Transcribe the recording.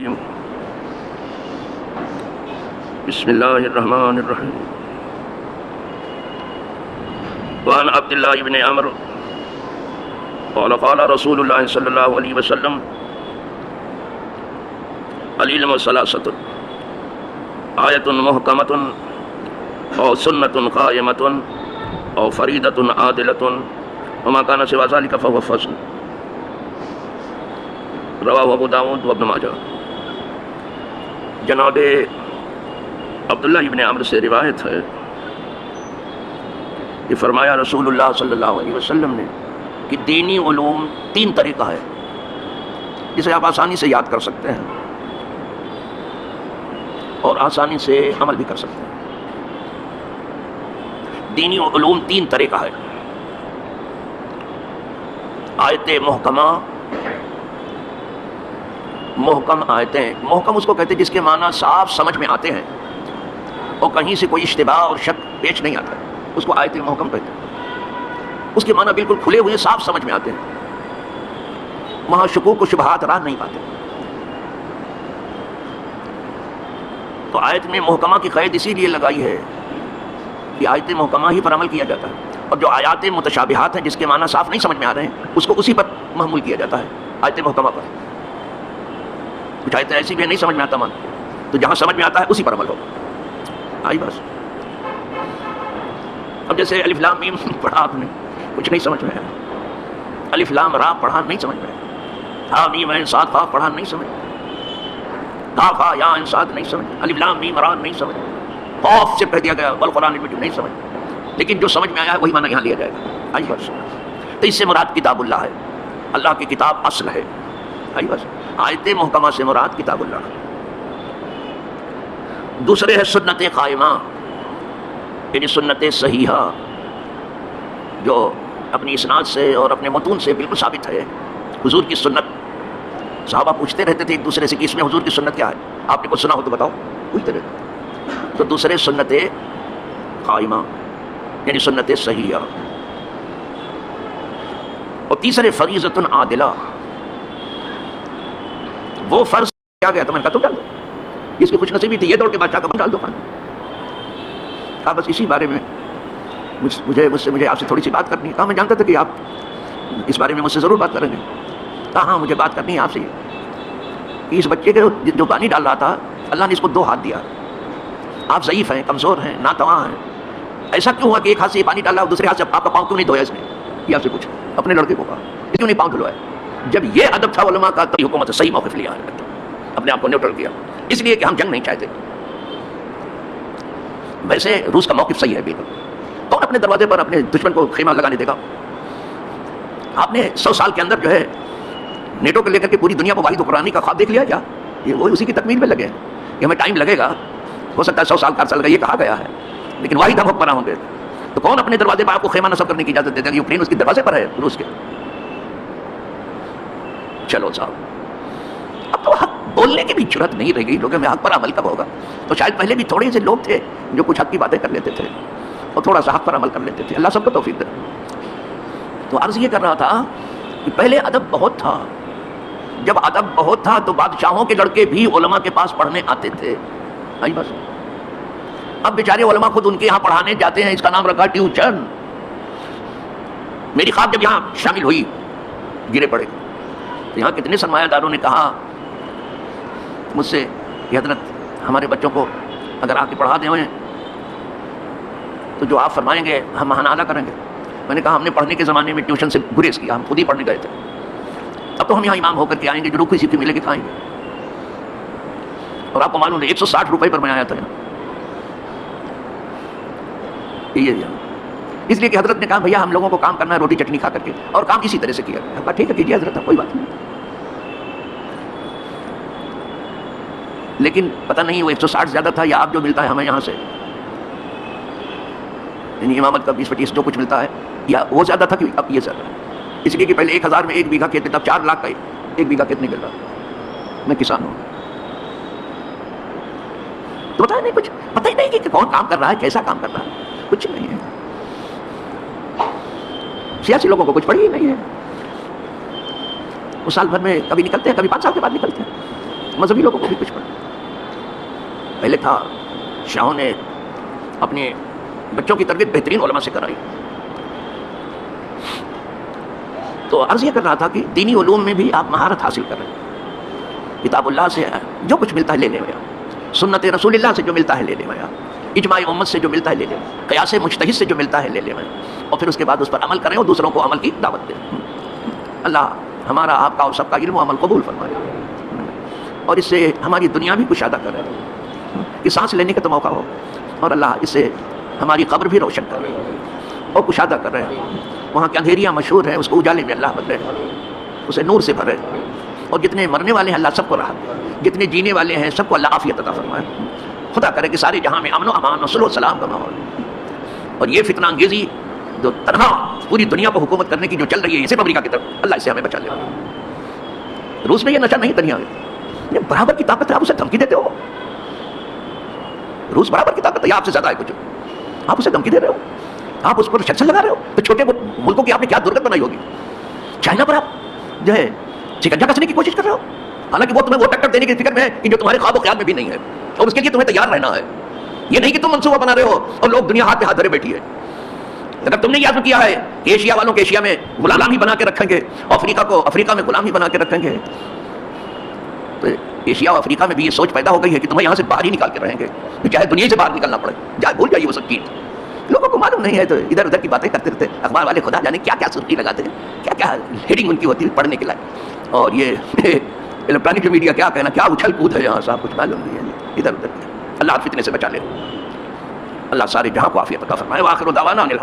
بسم اللہ الرحمن الرحیم وعن عبداللہ بن عمرو قال قال رسول اللہ صلی اللہ علیہ وسلم العلم ثلاثۃ آیۃ محکمۃ او سنۃ قائمۃ او فریضۃ عادلۃ وما کان سوى ذلک فهو فضل رواہ ابو داؤد و ابن ماجہ۔ جناب عبداللہ ابن عمرو سے روایت ہے کہ فرمایا رسول اللہ صلی اللہ علیہ وسلم نے کہ دینی علوم تین طریقہ ہے جسے آپ آسانی سے یاد کر سکتے ہیں اور آسانی سے عمل بھی کر سکتے ہیں۔ دینی علوم تین طریقہ ہے: آیت محکمہ، محکم آیتیں۔ محکم اس کو کہتے ہیں جس کے معنی صاف سمجھ میں آتے ہیں اور کہیں سے کوئی اشتباہ اور شک پیش نہیں آتا، اس کو آیت محکم کہتے ہیں۔ اس کے معنی بالکل کھلے ہوئے صاف سمجھ میں آتے ہیں، وہاں شکوک و شبہات راہ نہیں پاتے۔ تو آیت میں محکمہ کی قید اسی لیے لگائی ہے کہ آیت محکمہ ہی پر عمل کیا جاتا ہے، اور جو آیات متشابہات ہیں جس کے معنی صاف نہیں سمجھ میں آ رہے ہیں اس کو اسی پر محمول کیا جاتا ہے، آیت محکمہ پر۔ کچھ آیتیں ایسی بھی نہیں سمجھ میں آتا من، تو جہاں سمجھ میں آتا ہے اسی پر عمل ہوگا۔ آئی بس۔ اب جیسے الف لام میم پڑھا آپ نے، کچھ نہیں سمجھ میں آیا۔ الف لام را پڑھا نہیں سمجھ میں آیا، ہا میم عین صاد قاف پڑھا نہیں سمجھ، قاف ہا یا عین صاد نہیں سمجھ، الف لام میم را نہیں سمجھ، قاف سے کہہ دیا گیا والقرآن المجید نہیں سمجھ، لیکن جو سمجھ میں آیا ہے وہی معنی یہاں لیا جائے گا۔ آئی بس۔ تو اس سے مراد کتاب اللہ ہے، اللہ کی کتاب اصل ہے۔ آئی بس۔ آیت محکمہ سے مراد کتاب اللہ ہے۔ دوسرے ہے سنت قائمہ، یعنی سنت صحیحہ جو اپنی اسناد سے اور اپنے متون سے بالکل ثابت ہے۔ حضور کی سنت، صحابہ پوچھتے رہتے تھے ایک دوسرے سے کہ اس میں حضور کی سنت کیا ہے، آپ نے کچھ سنا ہو تو بتاؤ، پوچھتے رہتے۔ تو دوسرے سنت قائمہ یعنی سنت صحیحہ، اور تیسرے فریضۃ عادلہ، وہ فرض کیا گیا تو میں نے کہا تو ڈال دو، جس کی خوش نصیبی تھی یہ دوڑ کے بادشاہ کا ڈال دو۔ کہا بس اسی بارے میں مجھے آپ سے تھوڑی سی بات کرنی ہے۔ کہا میں جانتا تھا کہ آپ اس بارے میں مجھ سے ضرور بات کریں گے۔ کہا ہاں مجھے بات کرنی ہے آپ سے کہ اس بچے کے جو پانی ڈال رہا تھا اللہ نے اس کو دو ہاتھ دیا، آپ ضعیف ہیں، کمزور ہیں، ناتواں ہیں، ایسا کیوں ہوا کہ ایک ہاتھ سے یہ پانی ڈالا اور دوسرے ہاتھ سے آپ کا پاؤں کیوں نہیں دھویا اس نے؟ یہ آپ سے پوچھا اپنے لڑکے کو، کہا کیوں نہیں پاؤں دھلوایا؟ جب یہ ادب تھا علماء کا تو حکومت صحیح موقف لیا، اپنے آپ کو نیوٹرل کیا، اس لیے کہ ہم جنگ نہیں چاہتے۔ ویسے روس کا موقف صحیح ہے بالکل، کون اپنے دروازے پر اپنے دشمن کو خیمہ لگانے دے گا؟ آپ نے 100 سال کے اندر جو ہے نیٹو کو لے کر کے پوری دنیا کو واحد حکمرانی کا خواب دیکھ لیا کیا؟ یہ وہ اسی کی تکمیل میں لگے ہیں کہ ہمیں ٹائم لگے گا، ہو سکتا ہے 100 سال کا عرصہ لگے، یہ کہا گیا ہے، لیکن واحد ہم حکمراں ہوں گے۔ تو کون اپنے دروازے پر آپ کو خیمہ نصب کرنے کی اجازت دیتا ہے؟ یوکرین اس کے دروازے پر ہے، روس کے۔ چلو صاحب، اب تو حق بولنے کی بھی جرات نہیں رہ گئی، لوگوں میں حق پر عمل کب ہوگا؟ تو شاید پہلے بھی تھوڑے سے لوگ تھے جو کچھ حق کی باتیں کر لیتے تھے اور تھوڑا سا حق پر عمل کر لیتے تھے، اللہ سب کو توفیق دے۔ تو عرض یہ کر رہا تھا کہ پہلے ادب بہت تھا، جب ادب بہت تھا تو بادشاہوں کے لڑکے بھی علماء کے پاس پڑھنے آتے تھے۔ آئی بس۔ اب بیچارے علماء خود ان کے یہاں پڑھانے جاتے ہیں، اس کا نام رکھا ٹیوشن۔ میری خواب جب یہاں شامل ہوئی، گرے پڑے، تو یہاں کتنے سرمایہ داروں نے کہا مجھ سے کہ حضرت ہمارے بچوں کو اگر آ کے پڑھا دیں تو جو آپ فرمائیں گے ہم وہاں ادا کریں گے۔ میں نے کہا ہم نے پڑھنے کے زمانے میں ٹیوشن سے گریز کیا، ہم خود ہی پڑھنے گئے تھے، اب تو ہم یہاں امام ہو کر کے آئیں گے، جو روکھی سیکھی ملے گی کھائیں گے۔ اور آپ کو معلوم ہے 160 روپے پر میں آیا تھا یہاں، اس لیے کہ حضرت نے کہا بھیا ہم لوگوں کو کام کرنا ہے روٹی چٹنی کھا کر کے، اور کام اسی طرح سے کیا گیا۔ کہا ٹھیک ہے کیجیے حضرت، کوئی بات نہیں، لیکن پتہ نہیں وہ 160 زیادہ تھا یا اب جو ملتا ہے ہمیں یہاں سے، یعنی امامت کا 20-25 جو کچھ ملتا ہے، یا وہ زیادہ تھا کہ اب یہ زیادہ ہے۔ اس لیے کہ پہلے 1000 میں 1 بیگھا کھیت تھا، اب 4 لاکھ کا 1 بیگھا کھیت نہیں مل رہا۔ میں کسان ہوں، تو پتہ نہیں، کچھ پتہ ہی نہیں کہ کون کام کر رہا ہے، کیسا کام کر رہا ہے، کچھ نہیں ہے۔ سیاسی لوگوں کو کچھ پڑھی ہی نہیں ہے، وہ سال بھر میں کبھی نکلتے ہیں، کبھی 5 سال کے بعد نکلتے ہیں، مذہبی لوگوں کو بھی کچھ پڑھا. پہلے تھا شاہوں نے اپنے بچوں کی تربیت بہترین علماء سے کرائی. تو عرض یہ کر رہا تھا کہ دینی علوم میں بھی آپ مہارت حاصل کر رہے ہیں. کتاب اللہ سے جو کچھ ملتا ہے لے لیں, سنت رسول اللہ سے جو ملتا ہے لے لیں, اجماع امت سے جو ملتا ہے لے لیں, قیاس مجتہد سے جو ملتا ہے لے لیں, اور پھر اس کے بعد اس پر عمل کریں اور دوسروں کو عمل کی دعوت دیں. اللہ ہمارا آپ کا اور سب کا علم و عمل قبول فرمائے, اور اس سے ہماری دنیا بھی کشادہ کرے کہ سانس لینے کا تو موقع ہو, اور اللہ اس سے ہماری قبر بھی روشن کر رہے اور کشادہ کر رہے ہیں. وہاں کی اندھیریاں مشہور ہیں, اس کو اجالے میں اللہ بدلے, اسے نور سے بھرے, اور جتنے مرنے والے ہیں اللہ سب کو راحت, جتنے جینے والے ہیں سب کو اللہ عافیت عطا فرمائے. خدا کرے کہ سارے جہاں میں امن و امان و صلح و سلام کا ماحول, اور یہ فتنہ انگیزی جو تنہا پوری دنیا کو حکومت کرنے کی جو چل رہی ہے صرف امریکہ کی طرف, اللہ اس سے ہمیں بچا لے. روس میں یہ نشہ نہیں دنیا میں, یہ برابر کی طاقت ہے, آپ اسے دھمکی دیتے ہو. روس برابر کی طاقت ہے, آپ سے زیادہ ہے کچھ, آپ اسے دھمکی دے رہے ہو, آپ اس پر سیکشن لگا رہے ہو. تو چھوٹے ملکوں کی آپ نے کیا درگت بنائی ہوگی. چائنا پر آپ جو ہے شکنجا کسنے کی کوشش کر رہے ہو, حالانکہ وہ تمہیں وہ ٹکر دینے کی فکر میں ہے کہ جو تمہارے خواب و خیال میں بھی نہیں ہے, اور اس کے لیے تمہیں تیار رہنا ہے. یہ نہیں کہ تم منصوبہ بنا رہے ہو اور لوگ دنیا ہاتھ پہ ہاتھ دھرے بیٹھی ہے. اگر تم نے یاد کیا ہے کہ ایشیا والوں کو ایشیا میں غلامی بنا کے رکھیں گے, افریقہ کو افریقہ میں غلامی بنا کے رکھیں گے, تو ایشیا اور افریقہ میں بھی یہ سوچ پیدا ہو گئی ہے کہ تمہیں یہاں سے باہر ہی نکال کے رہیں گے, چاہے دنیا سے باہر نکلنا پڑے. جائے بھول جائیے وہ سب چیز, لوگوں کو معلوم نہیں ہے تو ادھر ادھر کی باتیں کرتے رہتے. اخبار والے خدا جانے کیا کیا سرخی لگاتے ہیں, کیا کیا ہیڈنگ ان کی ہوتی ہے پڑھنے کے لائق, اور یہ الیکٹرانک میڈیا کیا کہنا, کیا اچھل کود ہے یہاں, صاحب کچھ معلوم نہیں ہے ادھر ادھر. اللہ فتنے سے بچا لے, اللہ سارے جہاں کو عافیت عطا فرمائے. وآخر دعوانا